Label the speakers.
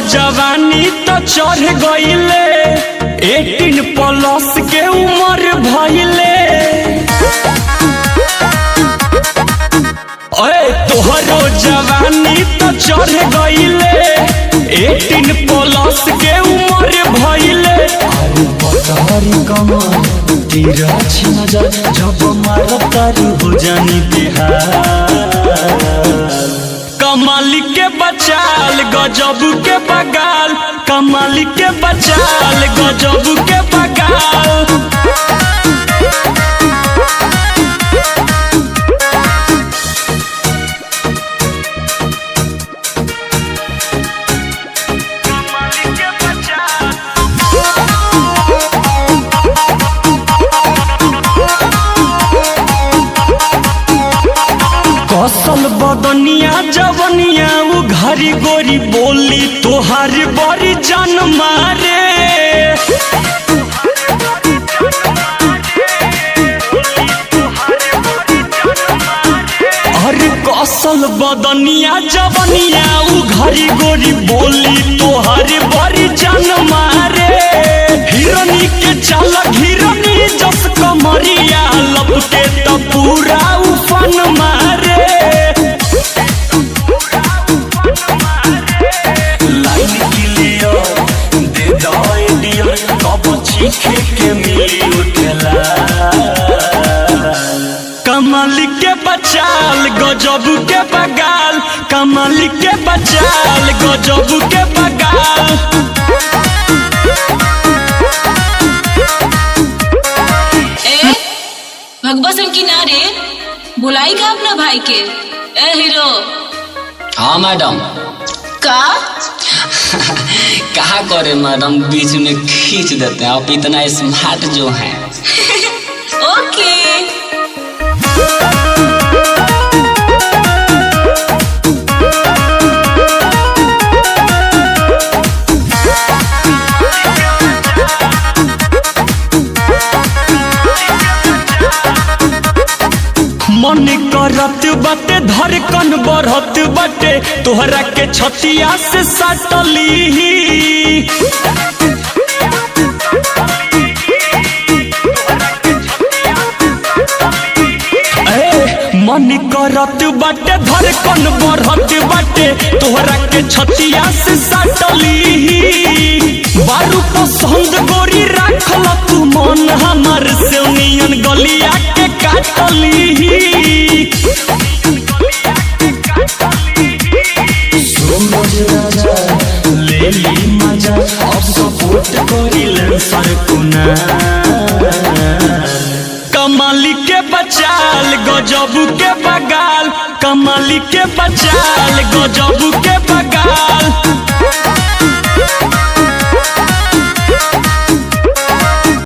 Speaker 1: जवानी तो चढ़ गईले 18+ के उम्र भइले। तोहरो जवानी तो चढ़ गईले 18+ के उम्र भइले। तेरा नजर जब मारतारू हो जानी बिहार। कमाल के बचाल गजब के बगाल, कमाल के बचाल गजब के बगाल। कसल बदनिया जवनिया उ घरी गोरी बोली तोहार बड़ी जान मारे। अरे कसल बदनिया जवनिया उ घरी गोरी बोली तोहार बड़ी जान मारे। हिरनी के चाल हिरनी जस कमरिया लपके तो पूरा उफन मारे। के मिली उठला कमाल के बचाल गजब के बगाल, कमाल के बचाल गजब के बगाल।
Speaker 2: भगवान किनारे बुलाई का अपना भाई के ए हीरो।
Speaker 3: हाँ मैडम।
Speaker 2: का
Speaker 3: कहा करे मैडम, बीच में खींच देते हैं। आप इतना स्मार्ट जो हैं।
Speaker 2: ओके।
Speaker 1: मन करत बाटे धड़कन बढ़त बाटे तोहरा के छतिया से सटली। मन करत बाटे धड़कन बढ़त बाटे तोहरा के छतिया से सटली। बारू पसंद गोरी राखल तू मन हमार से नियन गलिया के काटली। ले ली मजा अब सपोर्ट करिल सरकुना। कमाल के बचाल गजब के बगाल, कमाल के बचाल गजब के बगाल।